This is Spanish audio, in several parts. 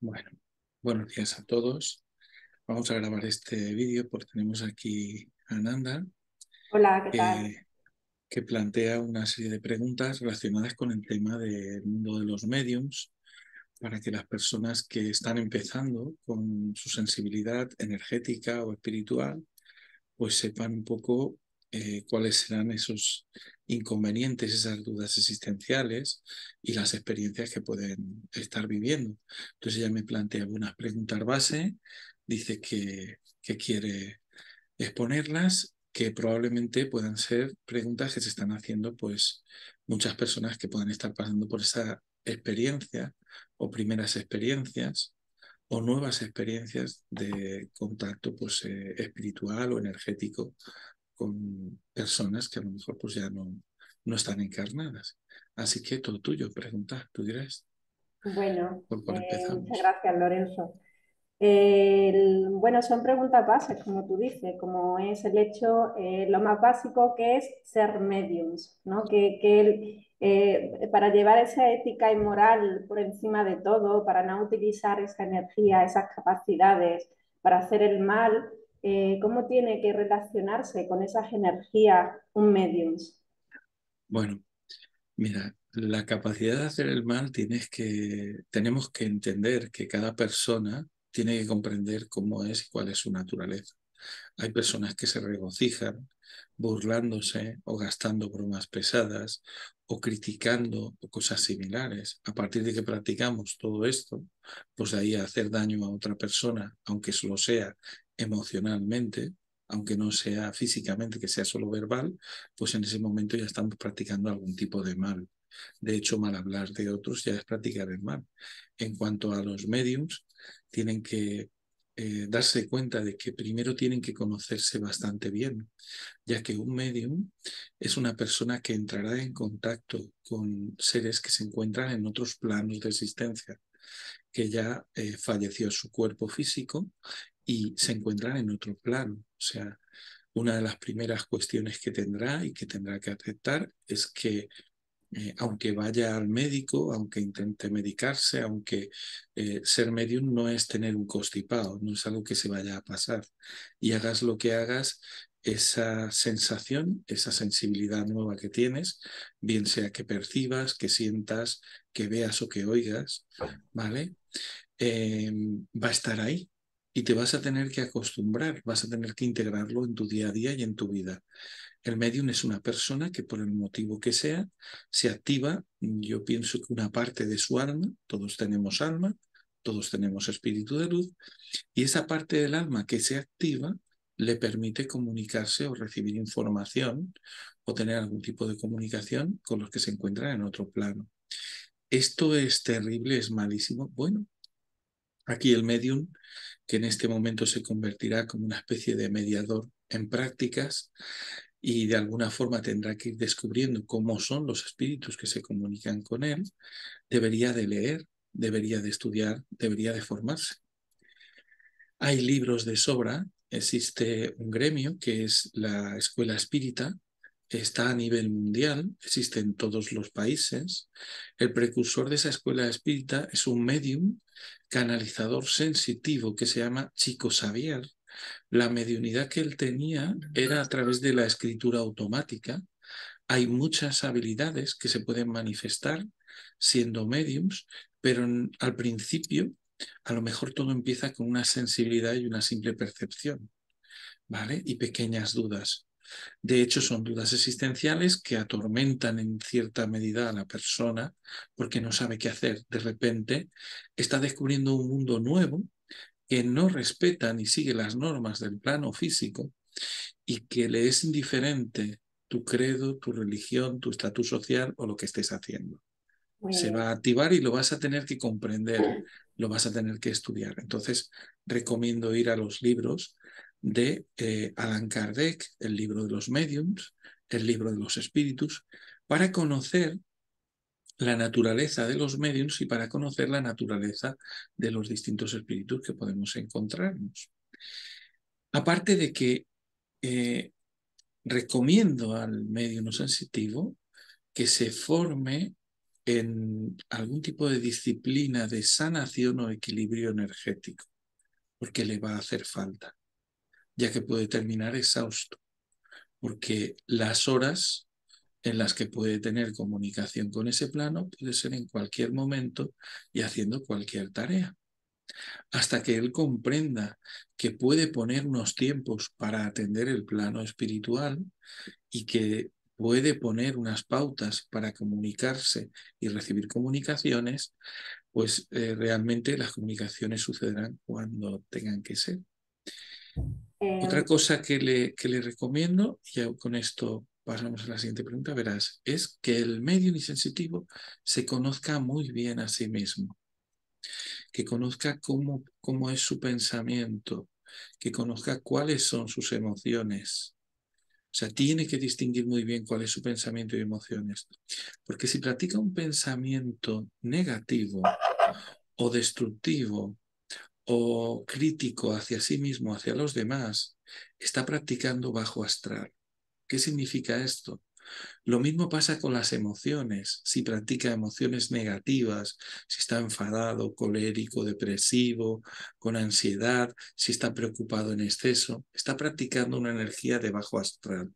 Bueno, buenos días a todos. Vamos a grabar este vídeo porque tenemos aquí a Ananda Hola, ¿qué tal? que, que plantea una serie de preguntas relacionadas con el tema del mundo de los mediums para que las personas que están empezando con su sensibilidad energética o espiritual pues sepan un poco cuáles serán esos inconvenientes, esas dudas existenciales y las experiencias que pueden estar viviendo. Entonces ella me plantea algunas preguntas base, dice que quiere exponerlas, que probablemente puedan ser preguntas que se están haciendo pues muchas personas que puedan estar pasando por esa experiencia o primeras experiencias o nuevas experiencias de contacto pues, espiritual o energético con personas que a lo mejor pues ya no están encarnadas. Así que todo tuyo, pregunta, tú dirás, Bueno, por cuál muchas empezamos. gracias, Lorenzo. Bueno, son preguntas bases, como tú dices, como es el hecho, lo más básico que es ser mediums, ¿no? Para llevar esa ética y moral por encima de todo, para no utilizar esa energía, esas capacidades para hacer el mal, ¿cómo tiene que relacionarse con esas energías un mediums? Bueno, mira, la capacidad de hacer el mal tenemos que entender que cada persona tiene que comprender cómo es y cuál es su naturaleza. Hay personas que se regocijan burlándose o gastando bromas pesadas o criticando o cosas similares. A partir de que practicamos todo esto, pues de ahí a hacer daño a otra persona, aunque solo sea emocionalmente, aunque no sea físicamente, que sea solo verbal, pues en ese momento ya estamos practicando algún tipo de mal. De hecho, mal hablar de otros ya es practicar el mal. En cuanto a los mediums, tienen que darse cuenta de que primero tienen que conocerse bastante bien, ya que un medium es una persona que entrará en contacto con seres que se encuentran en otros planos de existencia, que ya falleció su cuerpo físico y se encuentran en otro plano. O sea, una de las primeras cuestiones que tendrá y que tendrá que aceptar es que aunque vaya al médico, aunque intente medicarse, aunque ser medium no es tener un constipado, no es algo que se vaya a pasar. Y hagas lo que hagas, esa sensación, esa sensibilidad nueva que tienes, bien sea que percibas, que sientas, que veas o que oigas, ¿vale? Va a estar ahí. Y te vas a tener que acostumbrar, vas a tener que integrarlo en tu día a día y en tu vida. El medium es una persona que por el motivo que sea se activa. Yo pienso que una parte de su alma, todos tenemos espíritu de luz, y esa parte del alma que se activa le permite comunicarse o recibir información o tener algún tipo de comunicación con los que se encuentran en otro plano. Esto es terrible, es malísimo. Bueno, aquí el medium, que en este momento se convertirá como una especie de mediador en prácticas, y de alguna forma tendrá que ir descubriendo cómo son los espíritus que se comunican con él, debería de leer, debería de estudiar, debería de formarse. Hay libros de sobra, existe un gremio que es la Escuela Espírita, está a nivel mundial, existe en todos los países. El precursor de esa escuela espírita es un medium canalizador sensitivo que se llama Chico Xavier. La mediunidad que él tenía era a través de la escritura automática. Hay muchas habilidades que se pueden manifestar siendo mediums, pero al principio a lo mejor todo empieza con una sensibilidad y una simple percepción, ¿vale? Y pequeñas dudas. De hecho, son dudas existenciales que atormentan en cierta medida a la persona porque no sabe qué hacer. De repente está descubriendo un mundo nuevo que no respeta ni sigue las normas del plano físico y que le es indiferente tu credo, tu religión, tu estatus social o lo que estés haciendo. Muy Se bien. va a activar y lo vas a tener que comprender, lo vas a tener que estudiar. Entonces, recomiendo ir a los libros de Allan Kardec, el libro de los mediums, el libro de los espíritus, para conocer la naturaleza de los mediums y para conocer la naturaleza de los distintos espíritus que podemos encontrarnos. Aparte de que eh, recomiendo al medio no sensitivo que se forme en algún tipo de disciplina de sanación o equilibrio energético, porque le va a hacer falta, ya que puede terminar exhausto, porque las horas en las que puede tener comunicación con ese plano puede ser en cualquier momento y haciendo cualquier tarea, hasta que él comprenda que puede poner unos tiempos para atender el plano espiritual y que puede poner unas pautas para comunicarse y recibir comunicaciones, pues realmente las comunicaciones sucederán cuando tengan que ser. Otra Eh, cosa que le recomiendo, y ya con esto pasamos a la siguiente pregunta, verás, es que el medium y sensitivo se conozca muy bien a sí mismo, que conozca cómo es su pensamiento, que conozca cuáles son sus emociones. O sea, tiene que distinguir muy bien cuál es su pensamiento y emociones. Porque si practica un pensamiento negativo o destructivo o crítico hacia sí mismo, hacia los demás, está practicando bajo astral. ¿Qué significa esto? Lo mismo pasa con las emociones. Si practica emociones negativas, si está enfadado, colérico, depresivo, con ansiedad, si está preocupado en exceso, está practicando una energía de bajo astral.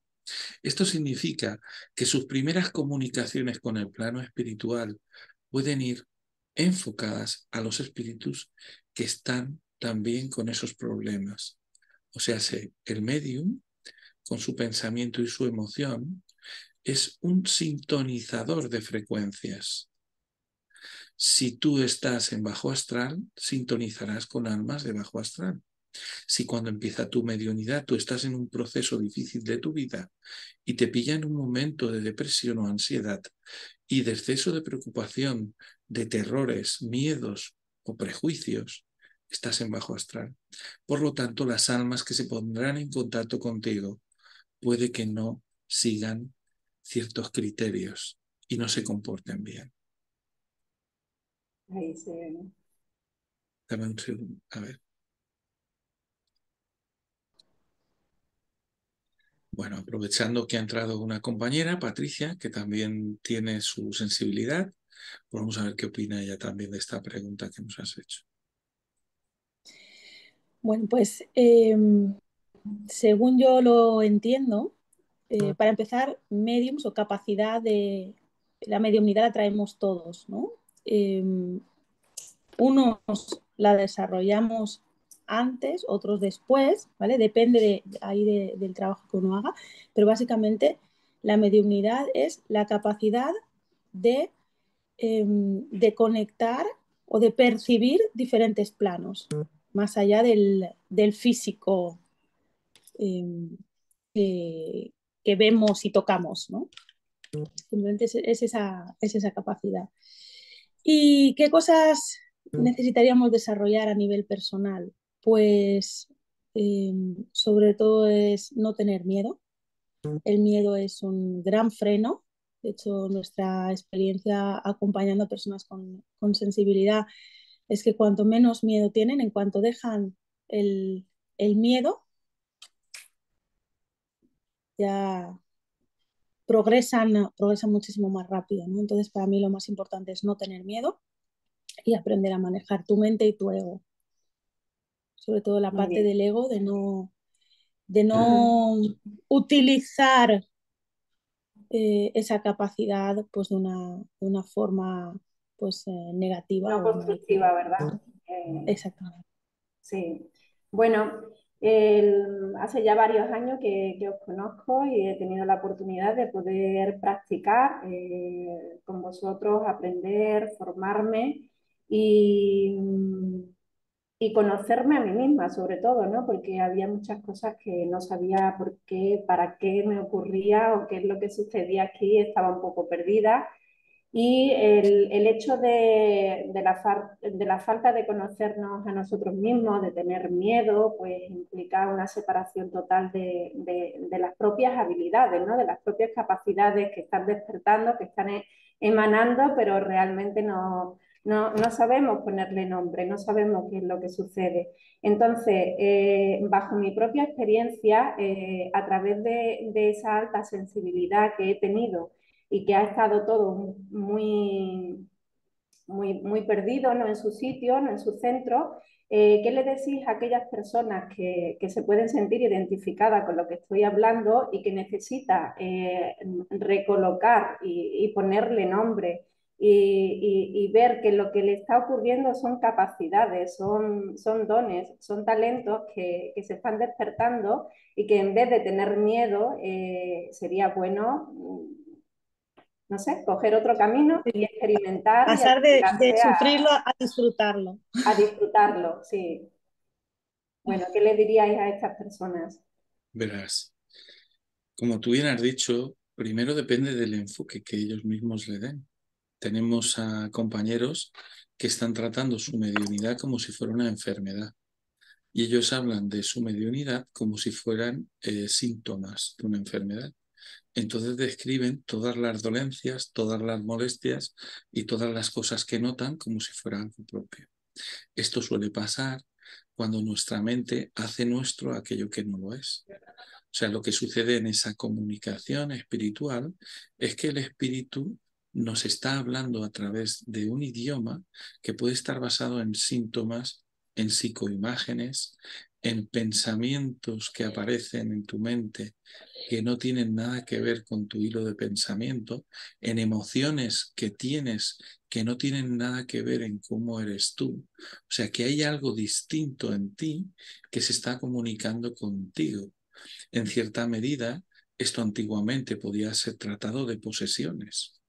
Esto significa que sus primeras comunicaciones con el plano espiritual pueden ir enfocadas a los espíritus que están también con esos problemas. O sea, el medium, con su pensamiento y su emoción, es un sintonizador de frecuencias. Si tú estás en bajo astral, sintonizarás con almas de bajo astral. Si cuando empieza tu mediunidad tú estás en un proceso difícil de tu vida y te pilla en un momento de depresión o ansiedad y de exceso de preocupación, de terrores, miedos o prejuicios, estás en bajo astral. Por lo tanto, las almas que se pondrán en contacto contigo puede que no sigan ciertos criterios y no se comporten bien. ahí se ve, ¿no? Dame un segundo. A ver. Bueno, aprovechando que ha entrado una compañera, Patricia, que también tiene su sensibilidad, pues vamos a ver qué opina ella también de esta pregunta que nos has hecho. Bueno, pues según yo lo entiendo, para empezar, mediums o capacidad de la mediumnidad la traemos todos, ¿no? Eh, Unos la desarrollamos antes, otros después, ¿vale? Depende del trabajo que uno haga, pero básicamente la mediumnidad es la capacidad de conectar o de percibir diferentes planos, más allá del físico eh, que, que, vemos y tocamos, ¿no? Simplemente es esa capacidad. ¿Y qué cosas necesitaríamos desarrollar a nivel personal? Pues sobre todo es no tener miedo. El miedo es un gran freno. De hecho, nuestra experiencia acompañando a personas con sensibilidad es que cuanto menos miedo tienen, en cuanto dejan el miedo, ya progresan muchísimo más rápido, ¿no? Entonces, para mí lo más importante es no tener miedo y aprender a manejar tu mente y tu ego. Sobre todo la Muy parte bien. del ego, de no utilizar esa capacidad pues de una forma pues negativa No o constructiva, manipulativa. ¿verdad? Exactamente. Sí. Bueno, hace ya varios años que os conozco y he tenido la oportunidad de poder practicar con vosotros, aprender, formarme y, y conocerme a mí misma, sobre todo, ¿no? Porque había muchas cosas que no sabía por qué, para qué me ocurría o qué es lo que sucedía aquí, estaba un poco perdida. Y el hecho de la falta de conocernos a nosotros mismos, de tener miedo, pues implica una separación total de las propias habilidades, ¿no? De las propias capacidades que están despertando, que están emanando, pero realmente no sabemos ponerle nombre, no sabemos qué es lo que sucede. Entonces, bajo mi propia experiencia, a través de esa alta sensibilidad que he tenido, y que ha estado todo muy perdido, no en su sitio, no en su centro. ¿Qué le decís a aquellas personas que se pueden sentir identificadas con lo que estoy hablando y que necesita recolocar y ponerle nombre y ver que lo que le está ocurriendo son capacidades, son dones, son talentos que se están despertando y que en vez de tener miedo sería bueno, no sé, coger otro camino y Sí. experimentar y Pasar de arriesgarse sufrirlo a disfrutarlo. a disfrutarlo, sí. Bueno, ¿qué le diríais a estas personas? Verás, como tú bien has dicho, primero depende del enfoque que ellos mismos le den. Tenemos a compañeros que están tratando su mediunidad como si fuera una enfermedad. Y ellos hablan de su mediunidad como si fueran síntomas de una enfermedad. Entonces describen todas las dolencias, todas las molestias y todas las cosas que notan como si fuera algo propio. Esto suele pasar cuando nuestra mente hace nuestro aquello que no lo es. O sea, lo que sucede en esa comunicación espiritual es que el espíritu nos está hablando a través de un idioma que puede estar basado en síntomas, en psicoimágenes, en pensamientos que aparecen en tu mente que no tienen nada que ver con tu hilo de pensamiento, en emociones que tienes que no tienen nada que ver en cómo eres tú. O sea, que hay algo distinto en ti que se está comunicando contigo. En cierta medida, esto antiguamente podía ser tratado de posesiones,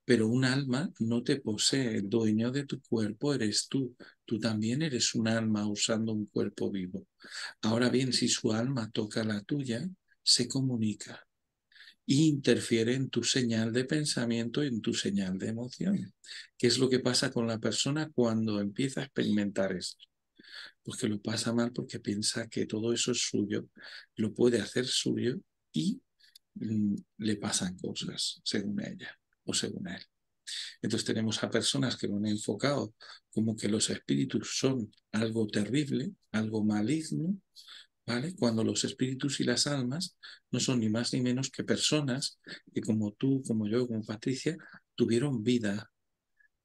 pero un alma no te posee, el dueño de tu cuerpo eres tú. Tú también eres un alma usando un cuerpo vivo. Ahora bien, si su alma toca la tuya, se comunica e interfiere en tu señal de pensamiento y en tu señal de emoción. ¿Qué es lo que pasa con la persona cuando empieza a experimentar esto? Pues que lo pasa mal porque piensa que todo eso es suyo, lo puede hacer suyo y le pasan cosas según ella o según él. Entonces tenemos a personas que lo han enfocado como que los espíritus son algo terrible, algo maligno, ¿vale? Cuando los espíritus y las almas no son ni más ni menos que personas que como tú, como yo, como Patricia, tuvieron vida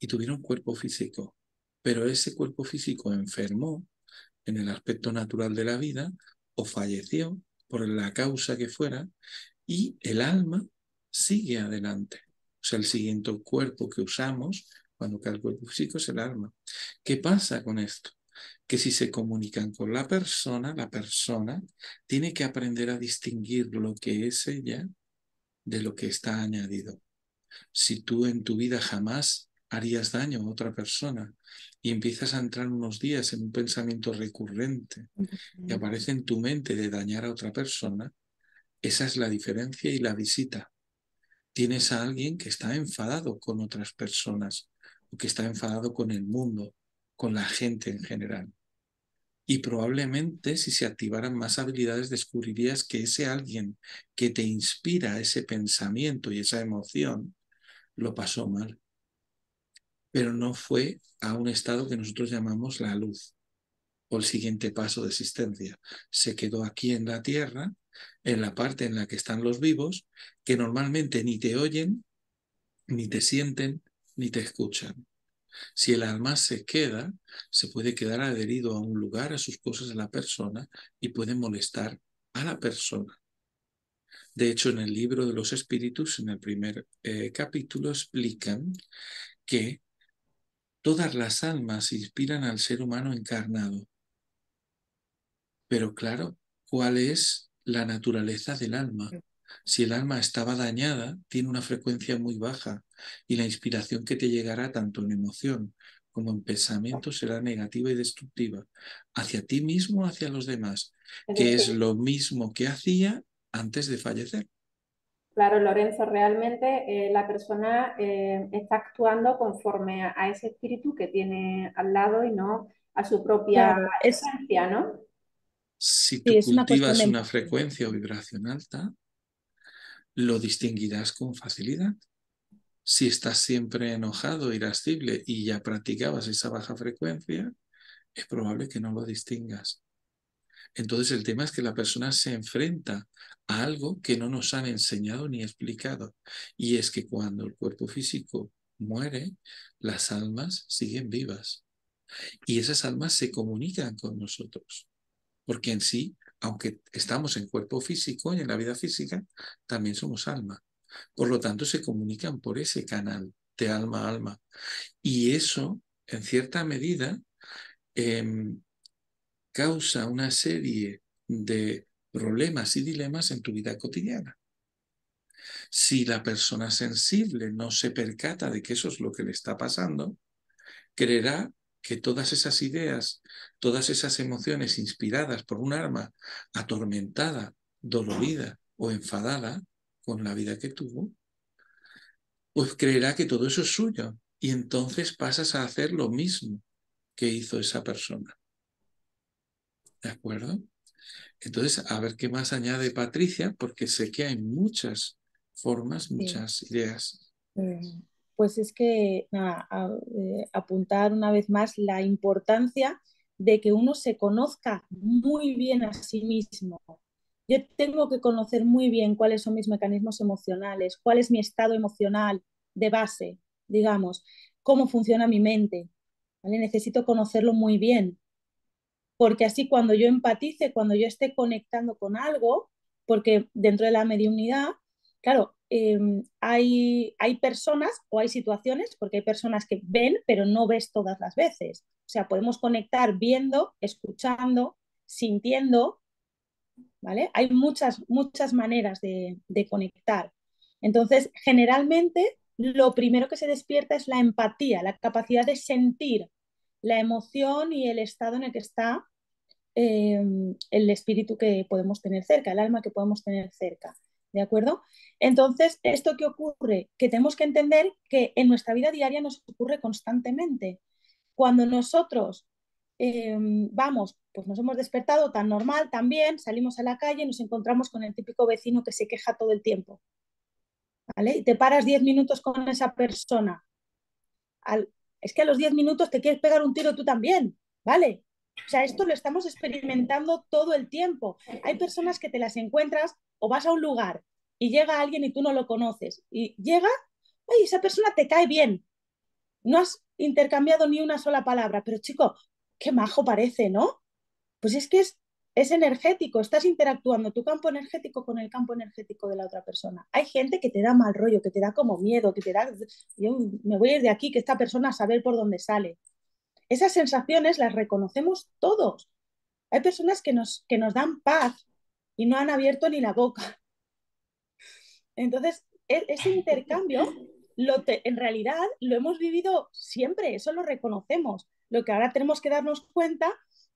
y tuvieron cuerpo físico, pero ese cuerpo físico enfermó en el aspecto natural de la vida o falleció por la causa que fuera y el alma sigue adelante. O sea, el siguiente cuerpo que usamos cuando cae el cuerpo físico es el alma. ¿Qué pasa con esto? Que si se comunican con la persona tiene que aprender a distinguir lo que es ella de lo que está añadido. Si tú en tu vida jamás harías daño a otra persona y empiezas a entrar unos días en un pensamiento recurrente que aparece en tu mente de dañar a otra persona, esa es la diferencia y la visita. Tienes a alguien que está enfadado con otras personas o que está enfadado con el mundo, con la gente en general. Y probablemente si se activaran más habilidades descubrirías que ese alguien que te inspira ese pensamiento y esa emoción lo pasó mal, pero no fue a un estado que nosotros llamamos la luz o el siguiente paso de existencia. Se quedó aquí en la tierra, en la parte en la que están los vivos, que normalmente ni te oyen, ni te sienten, ni te escuchan. Si el alma se queda, se puede quedar adherido a un lugar, a sus cosas, a la persona, y puede molestar a la persona. De hecho, en el libro de los espíritus, en el primer capítulo, explican que todas las almas inspiran al ser humano encarnado. Pero claro, ¿cuál es la naturaleza del alma? Si el alma estaba dañada, tiene una frecuencia muy baja y la inspiración que te llegará tanto en emoción como en pensamiento será negativa y destructiva hacia ti mismo, hacia los demás, Es que es decir, lo mismo que hacía antes de fallecer. claro, Lorenzo, realmente la persona está actuando conforme a ese espíritu que tiene al lado y no a su propia Claro, esencia, ¿no? Si sí, tú es una cuestión de cultivas una empatía. frecuencia o vibración alta, lo distinguirás con facilidad. Si estás siempre enojado, irascible y ya practicabas esa baja frecuencia, es probable que no lo distingas. Entonces el tema es que la persona se enfrenta a algo que no nos han enseñado ni explicado. Y es que cuando el cuerpo físico muere, las almas siguen vivas. Y esas almas se comunican con nosotros. Porque en sí, aunque estamos en cuerpo físico y en la vida física, también somos alma. Por lo tanto, se comunican por ese canal de alma a alma. Y eso, en cierta medida, causa una serie de problemas y dilemas en tu vida cotidiana. Si la persona sensible no se percata de que eso es lo que le está pasando, creerá que todas esas ideas, todas esas emociones inspiradas por un alma atormentada, dolorida o enfadada con la vida que tuvo, pues creerá que todo eso es suyo. Y entonces pasas a hacer lo mismo que hizo esa persona. ¿De acuerdo? Entonces, a ver qué más añade Patricia, porque sé que hay muchas formas, Sí. muchas ideas. Pues es que nada, apuntar una vez más la importancia de que uno se conozca muy bien a sí mismo. Yo tengo que conocer muy bien cuáles son mis mecanismos emocionales, cuál es mi estado emocional de base, digamos, cómo funciona mi mente. ¿Vale? Necesito conocerlo muy bien, porque así cuando yo empatice, cuando yo esté conectando con algo, porque dentro de la mediunidad, claro, hay personas o hay situaciones, porque hay personas que ven, pero no ves todas las veces. O sea, podemos conectar viendo, escuchando, sintiendo, ¿vale? Hay muchas maneras de conectar. Entonces, generalmente, lo primero que se despierta es la empatía, la capacidad de sentir la emoción y el estado en el que está el espíritu que podemos tener cerca, el alma que podemos tener cerca. ¿De acuerdo? Entonces, ¿esto qué ocurre? Que tenemos que entender que en nuestra vida diaria nos ocurre constantemente. Cuando nosotros vamos, pues nos hemos despertado tan normal, tan bien, salimos a la calle y nos encontramos con el típico vecino que se queja todo el tiempo. ¿Vale? Y te paras 10 minutos con esa persona. Es que a los 10 minutos te quieres pegar un tiro tú también, ¿vale? O sea, esto lo estamos experimentando todo el tiempo. Hay personas que te las encuentras o vas a un lugar y llega alguien y tú no lo conoces. Y llega, ay, esa persona te cae bien. No has intercambiado ni una sola palabra, pero chico, qué majo parece, ¿no? Pues es que es energético, estás interactuando tu campo energético con el campo energético de la otra persona. Hay gente que te da mal rollo, que te da como miedo, que te da, yo me voy a ir de aquí, que esta persona a saber por dónde sale. Esas sensaciones las reconocemos todos. Hay personas que nos dan paz y no han abierto ni la boca. Entonces, ese intercambio en realidad lo hemos vivido siempre, eso lo reconocemos. Lo que ahora tenemos que darnos cuenta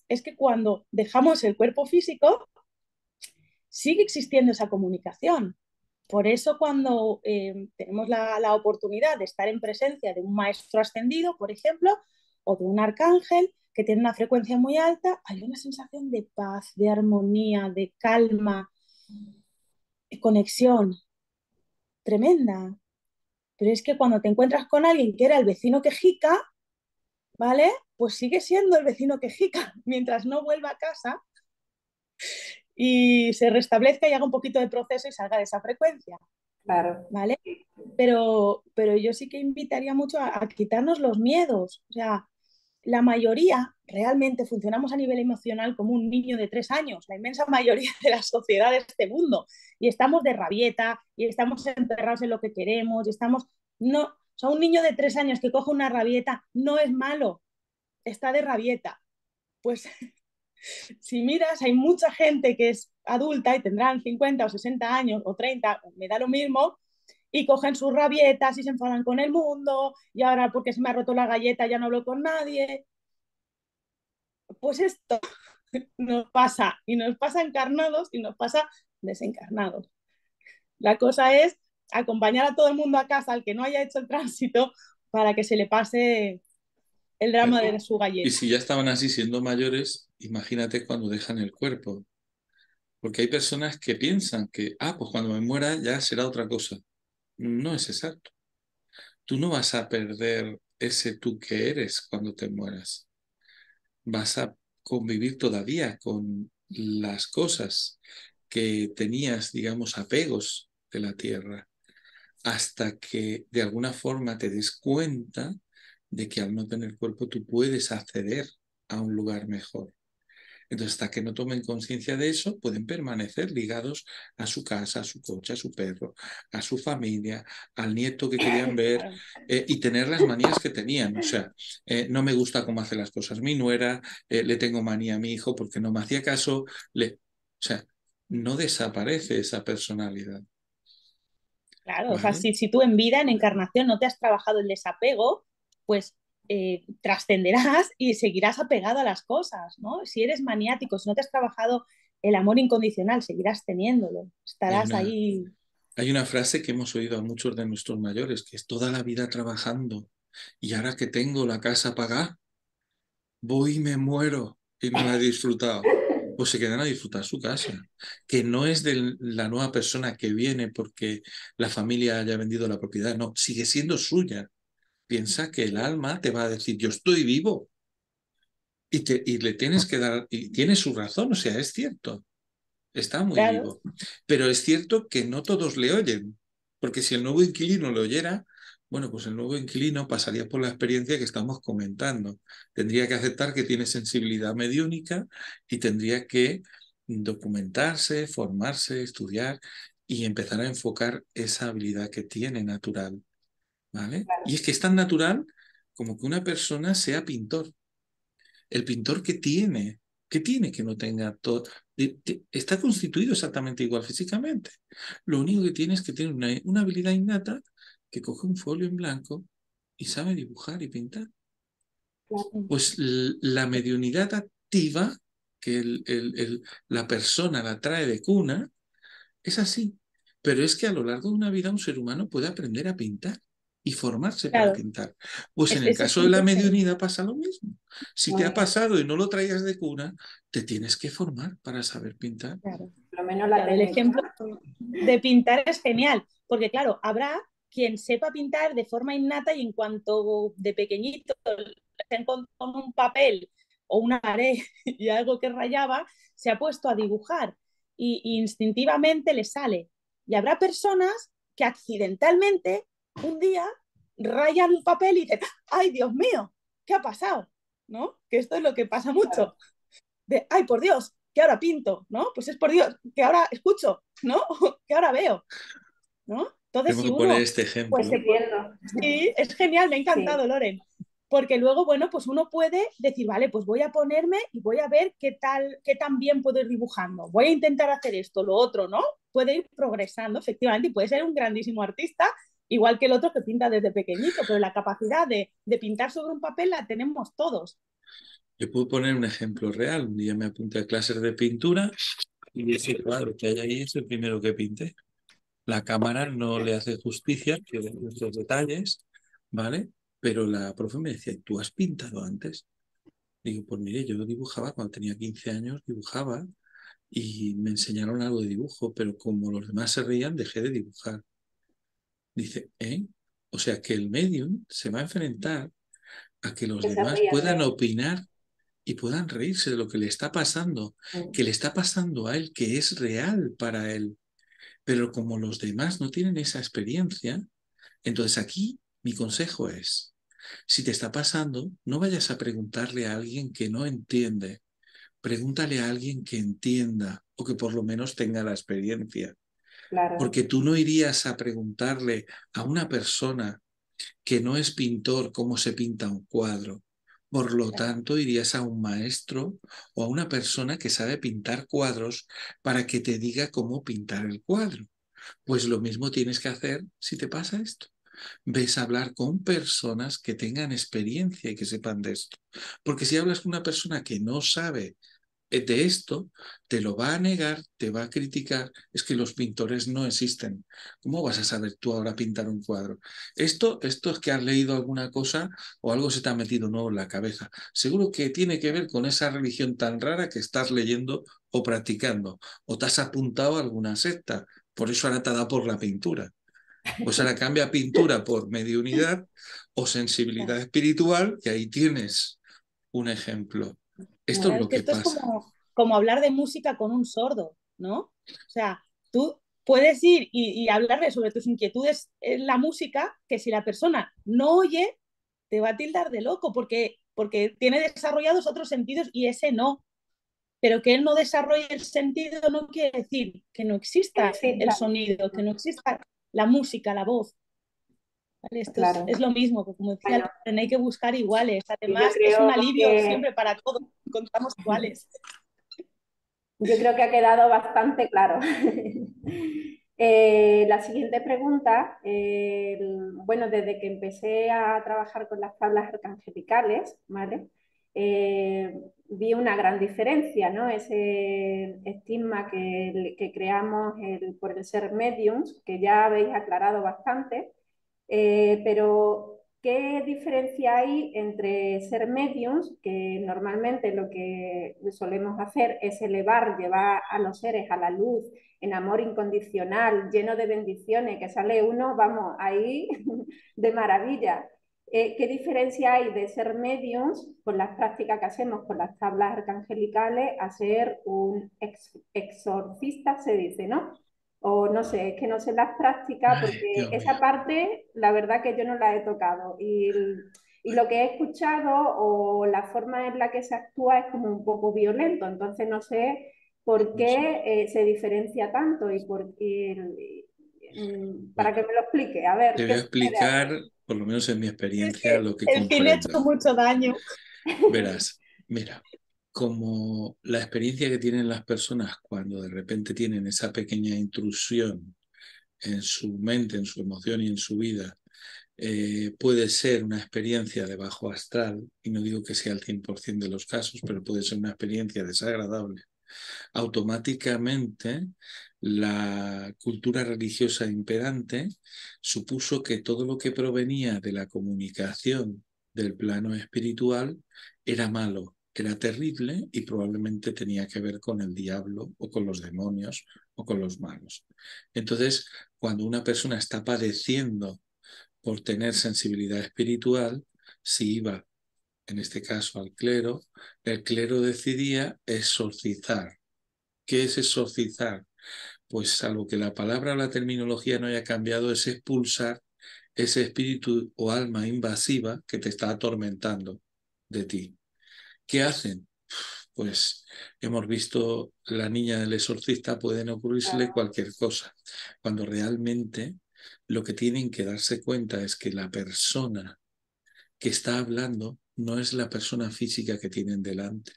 es que cuando dejamos el cuerpo físico, sigue existiendo esa comunicación. Por eso cuando tenemos la oportunidad de estar en presencia de un maestro ascendido, por ejemplo, o de un arcángel que tiene una frecuencia muy alta, hay una sensación de paz, de armonía, de calma, de conexión tremenda. Pero es que cuando te encuentras con alguien que era el vecino quejica, ¿vale? Pues sigue siendo el vecino quejica mientras no vuelva a casa y se restablezca y haga un poquito de proceso y salga de esa frecuencia, Claro. ¿vale? Pero yo sí que invitaría mucho a quitarnos los miedos. O sea, la mayoría realmente funcionamos a nivel emocional como un niño de 3 años, la inmensa mayoría de la sociedad de este mundo. Y estamos de rabieta, y estamos enterrados en lo que queremos, y estamos... No, o sea, un niño de 3 años que coge una rabieta no es malo, está de rabieta. Pues si miras, hay mucha gente que es adulta y tendrán 50 o 60 años o 30, me da lo mismo, y cogen sus rabietas y se enfadan con el mundo, y ahora porque se me ha roto la galleta ya no hablo con nadie. Pues esto nos pasa, y nos pasa encarnados y nos pasa desencarnados. La cosa es acompañar a todo el mundo a casa, al que no haya hecho el tránsito, para que se le pase el drama de su Y galleta. si ya estaban así siendo mayores, imagínate cuando dejan el cuerpo. Porque hay personas que piensan que, pues cuando me muera ya será otra cosa. No es exacto. Tú no vas a perder ese tú que eres cuando te mueras. Vas a convivir todavía con las cosas que tenías, digamos, apegos de la tierra, hasta que de alguna forma te des cuenta de que al no tener cuerpo tú puedes acceder a un lugar mejor. Entonces, hasta que no tomen conciencia de eso, pueden permanecer ligados a su casa, a su coche, a su perro, a su familia, al nieto que querían ver, Claro. y tener las manías que tenían. O sea, no me gusta cómo hace las cosas mi nuera, le tengo manía a mi hijo porque no me hacía caso. O sea, no desaparece esa personalidad, Claro, o sea, ¿vale? si tú en vida, en encarnación, no te has trabajado el desapego, pues trascenderás y seguirás apegado a las cosas, ¿no? Si eres maniático, si no te has trabajado el amor incondicional, seguirás teniéndolo, Hay estarás una, ahí. hay una frase que hemos oído a muchos de nuestros mayores, que es toda la vida trabajando y ahora que tengo la casa pagada, voy y me muero y no la he disfrutado. Pues se quedan a disfrutar su casa, que no es de la nueva persona que viene porque la familia haya vendido la propiedad, no, sigue siendo suya. Piensa que el alma te va a decir, yo estoy vivo y le tienes que dar, y tiene su razón, o sea, es cierto, está muy Claro, vivo. Pero es cierto que no todos le oyen, porque si el nuevo inquilino le oyera, bueno, pues el nuevo inquilino pasaría por la experiencia que estamos comentando. Tendría que aceptar que tiene sensibilidad mediúnica y tendría que documentarse, formarse, estudiar y empezar a enfocar esa habilidad que tiene natural, ¿vale? Y es que es tan natural como que una persona sea pintor. El pintor que tiene que no tenga todo, está constituido exactamente igual físicamente. Lo único que tiene es que tiene una habilidad innata que coge un folio en blanco y sabe dibujar y pintar. claro. Pues la mediunidad activa, que la persona la trae de cuna, es así. Pero es que a lo largo de una vida un ser humano puede aprender a pintar y formarse para claro. pintar. Pues en el Ese caso de la punto es mediunidad pasa lo mismo. Si te Muy ha bien. pasado y no lo traías de cuna, te tienes que formar para saber pintar. claro. Por lo menos la Claro, el técnica. ejemplo de pintar es genial, porque claro, habrá quien sepa pintar de forma innata y en cuanto de pequeñito se encontró con un papel o una pared y algo que rayaba, se ha puesto a dibujar y instintivamente le sale. Y habrá personas que accidentalmente un día rayan un papel y dicen, ¡ay, Dios mío! ¿Qué ha pasado? ¿No? Que esto es lo que pasa mucho de, ay, por Dios, que ahora pinto, ¿no? Pues es por Dios, que ahora escucho, ¿no? Que ahora veo, ¿no? Entonces, Tengo si que poner uno, este pues ejemplo. Entiendo. sí, es genial, me ha Sí, encantado, Loren, porque luego, bueno, pues uno puede decir, vale, pues voy a ponerme y voy a ver qué tal, qué tan bien puedo ir dibujando, voy a intentar hacer esto, lo otro, ¿no? Puede ir progresando, efectivamente, y puede ser un grandísimo artista, igual que el otro que pinta desde pequeñito, pero la capacidad de pintar sobre un papel la tenemos todos. Yo puedo poner un ejemplo real. Un día me apunté a clases de pintura y ese cuadro que hay ahí es el primero que pinté. La cámara no le hace justicia, tiene muchos detalles, ¿vale? Pero la profe me decía, ¿tú has pintado antes? Digo, pues mire, yo dibujaba cuando tenía 15 años, dibujaba y me enseñaron algo de dibujo, pero como los demás se reían, dejé de dibujar. Dice, ¿eh? O sea que el medium se va a enfrentar a que los que se demás rían de puedan él. opinar y puedan reírse de lo que le está pasando, que le está pasando a él, que es real para él. Pero como los demás no tienen esa experiencia, entonces aquí mi consejo es, si te está pasando, no vayas a preguntarle a alguien que no entiende, pregúntale a alguien que entienda o que por lo menos tenga la experiencia, Claro, porque tú no irías a preguntarle a una persona que no es pintor cómo se pinta un cuadro. Por lo tanto, irías a un maestro o a una persona que sabe pintar cuadros para que te diga cómo pintar el cuadro. Pues lo mismo tienes que hacer si te pasa esto. Ves a hablar con personas que tengan experiencia y que sepan de esto. Porque si hablas con una persona que no sabe de esto, te lo va a negar, te va a criticar. Es que los pintores no existen. ¿Cómo vas a saber tú ahora pintar un cuadro? Esto es que has leído alguna cosa o algo se te ha metido nuevo en la cabeza. Seguro que tiene que ver con esa religión tan rara que estás leyendo o practicando. O te has apuntado a alguna secta. Por eso ahora te da por la pintura. Pues ahora cambia pintura por mediunidad o sensibilidad espiritual y ahí tienes un ejemplo. Esto es muy Claro, lo es que que esto es pasa. como hablar de música con un sordo, ¿no? O sea, tú puedes ir y hablarle sobre tus inquietudes en la música, que si la persona no oye, te va a tildar de loco, porque tiene desarrollados otros sentidos y ese no. Pero que él no desarrolle el sentido no quiere decir que no exista el Exista, sonido, que no exista la música, la voz. ¿Vale? Esto claro. es lo mismo, como decía, Bueno, hay que buscar iguales. y yo Además, es un creo alivio que siempre para todos, encontramos iguales. Yo creo que ha quedado bastante claro. La siguiente pregunta, bueno, desde que empecé a trabajar con las tablas arcangelicales, ¿vale? Vi una gran diferencia, ¿no? Ese estigma que creamos por el ser mediums, que ya habéis aclarado bastante, pero ¿qué diferencia hay entre ser mediums, que normalmente lo que solemos hacer es elevar, llevar a los seres a la luz, en amor incondicional, lleno de bendiciones, que sale uno, vamos, ahí de maravilla? ¿Qué diferencia hay de ser mediums con las prácticas que hacemos con las tablas arcangelicales a ser un exorcista, se dice, ¿no? O no sé, es que no sé las prácticas Ay, porque Dios mío. esa parte, la verdad que yo no la he tocado. Y lo que he escuchado o la forma en la que se actúa es como un poco violento, entonces no sé por No sé. qué se diferencia tanto para Bueno, que me lo explique. A ver, te voy ¿qué a se puede hacer? explicar, por lo menos en mi Es experiencia, que lo que el cine ha hecho comprendo. mucho daño. Verás, mira, como la experiencia que tienen las personas cuando de repente tienen esa pequeña intrusión en su mente, en su emoción y en su vida, puede ser una experiencia de bajo astral, y no digo que sea el 100% de los casos, pero puede ser una experiencia desagradable. Automáticamente, la cultura religiosa imperante supuso que todo lo que provenía de la comunicación del plano espiritual era malo, era terrible y probablemente tenía que ver con el diablo o con los demonios o con los malos. Entonces, cuando una persona está padeciendo por tener sensibilidad espiritual, si iba, en este caso, al clero, el clero decidía exorcizar. ¿Qué es exorcizar? Pues salvo que la palabra o la terminología no haya cambiado, es expulsar ese espíritu o alma invasiva que te está atormentando de ti. ¿Qué hacen? Pues hemos visto la niña del exorcista, pueden ocurrírsele cualquier cosa, cuando realmente lo que tienen que darse cuenta es que la persona que está hablando no es la persona física que tienen delante,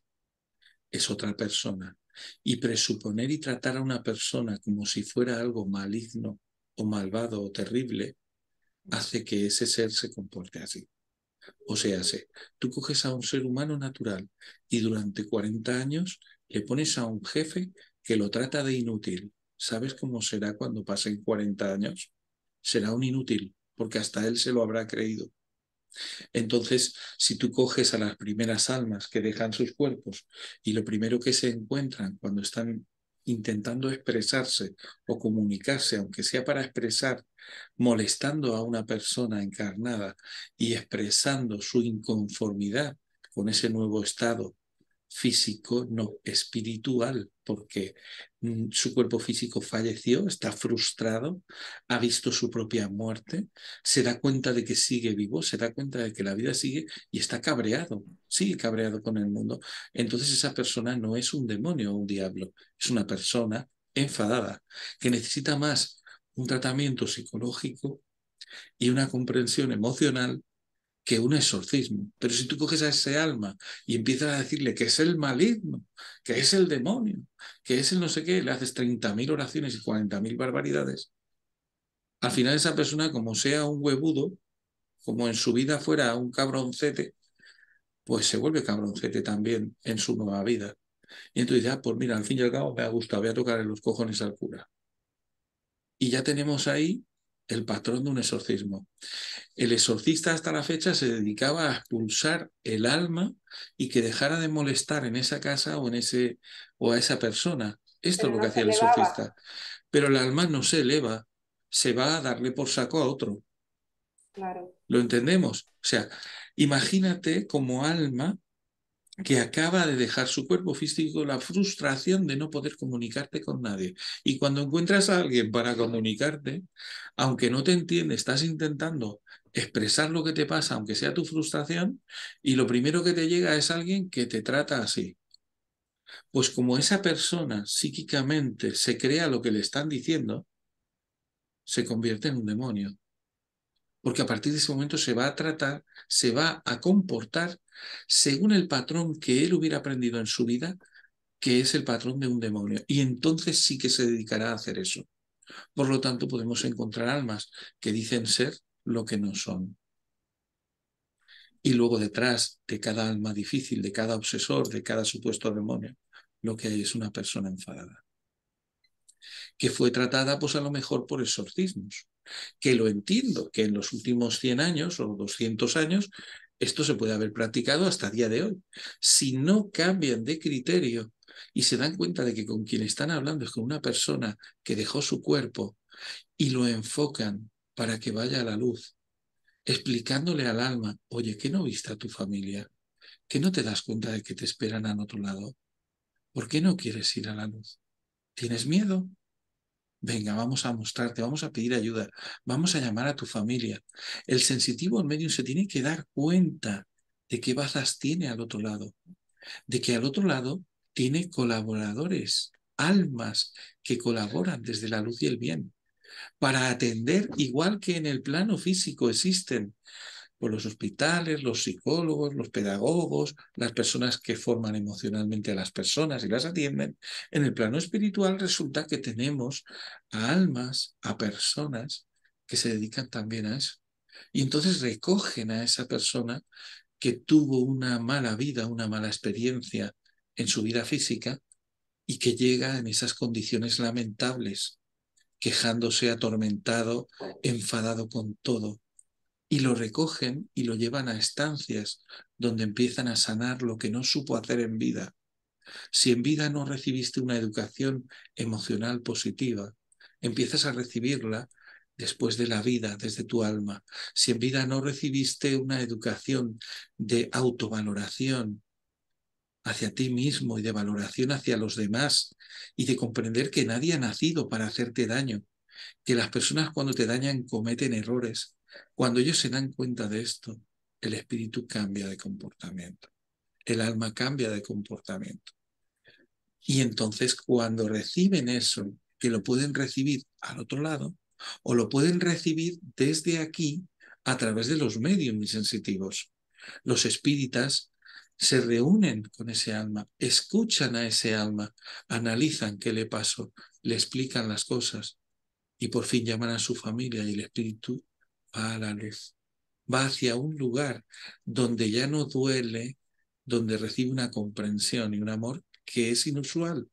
es otra persona. Y presuponer y tratar a una persona como si fuera algo maligno o malvado o terrible hace que ese ser se comporte así. O sea, tú coges a un ser humano natural y durante 40 años le pones a un jefe que lo trata de inútil. ¿Sabes cómo será cuando pasen 40 años? Será un inútil, porque hasta él se lo habrá creído. Entonces, si tú coges a las primeras almas que dejan sus cuerpos y lo primero que se encuentran cuando están intentando expresarse o comunicarse, aunque sea para expresar, molestando a una persona encarnada y expresando su inconformidad con ese nuevo estado físico, no espiritual, porque su cuerpo físico falleció, está frustrado, ha visto su propia muerte, se da cuenta de que sigue vivo, se da cuenta de que la vida sigue y está cabreado, sigue cabreado con el mundo. Entonces esa persona no es un demonio o un diablo, es una persona enfadada que necesita más un tratamiento psicológico y una comprensión emocional que un exorcismo. Pero si tú coges a ese alma y empiezas a decirle que es el maligno, que es el demonio, que es el no sé qué, le haces 30.000 oraciones y 40.000 barbaridades, al final esa persona, como sea un huevudo, como en su vida fuera un cabroncete, pues se vuelve cabroncete también en su nueva vida. Y entonces ya, pues mira, al fin y al cabo me ha gustado, voy a tocarle los cojones al cura. Y ya tenemos ahí el patrón de un exorcismo. El exorcista hasta la fecha se dedicaba a expulsar el alma y que dejara de molestar en esa casa o a esa persona. Esto es Pero lo que no se hacía el elevaba, exorcista. Pero el alma no se eleva, se va a darle por saco a otro. claro. ¿Lo entendemos? O sea, imagínate como alma que acaba de dejar su cuerpo físico, la frustración de no poder comunicarte con nadie. Y cuando encuentras a alguien para comunicarte, aunque no te entiende, estás intentando expresar lo que te pasa, aunque sea tu frustración, y lo primero que te llega es alguien que te trata así. Pues como esa persona psíquicamente se crea lo que le están diciendo, se convierte en un demonio. Porque a partir de ese momento se va a tratar, se va a comportar según el patrón que él hubiera aprendido en su vida, que es el patrón de un demonio. Y entonces sí que se dedicará a hacer eso. Por lo tanto, podemos encontrar almas que dicen ser lo que no son. Y luego detrás de cada alma difícil, de cada obsesor, de cada supuesto demonio, lo que hay es una persona enfadada, que fue tratada pues a lo mejor por exorcismos. Que lo entiendo, que en los últimos 100 años o 200 años esto se puede haber practicado hasta el día de hoy. Si no cambian de criterio y se dan cuenta de que con quien están hablando es con una persona que dejó su cuerpo y lo enfocan para que vaya a la luz, explicándole al alma, oye, ¿qué no viste a tu familia? ¿Que no te das cuenta de que te esperan al otro lado? ¿Por qué no quieres ir a la luz? ¿Tienes miedo? Venga, vamos a mostrarte, vamos a pedir ayuda, vamos a llamar a tu familia. El sensitivo, el medium, se tiene que dar cuenta de qué bazas tiene al otro lado, de que al otro lado tiene colaboradores, almas que colaboran desde la luz y el bien, para atender, igual que en el plano físico existen por los hospitales, los psicólogos, los pedagogos, las personas que forman emocionalmente a las personas y las atienden. En el plano espiritual resulta que tenemos a almas, a personas que se dedican también a eso. Y entonces recogen a esa persona que tuvo una mala vida, una mala experiencia en su vida física y que llega en esas condiciones lamentables, quejándose, atormentado, enfadado con todo, y lo recogen y lo llevan a estancias donde empiezan a sanar lo que no supo hacer en vida. Si en vida no recibiste una educación emocional positiva, empiezas a recibirla después de la vida, desde tu alma. Si en vida no recibiste una educación de autovaloración hacia ti mismo y de valoración hacia los demás y de comprender que nadie ha nacido para hacerte daño, que las personas cuando te dañan cometen errores. Cuando ellos se dan cuenta de esto, el espíritu cambia de comportamiento, el alma cambia de comportamiento. Y entonces cuando reciben eso, que lo pueden recibir al otro lado, o lo pueden recibir desde aquí a través de los medios sensitivos. Los espíritas se reúnen con ese alma, escuchan a ese alma, analizan qué le pasó, le explican las cosas, y por fin llaman a su familia y el espíritu va a la luz, va hacia un lugar donde ya no duele, donde recibe una comprensión y un amor que es inusual,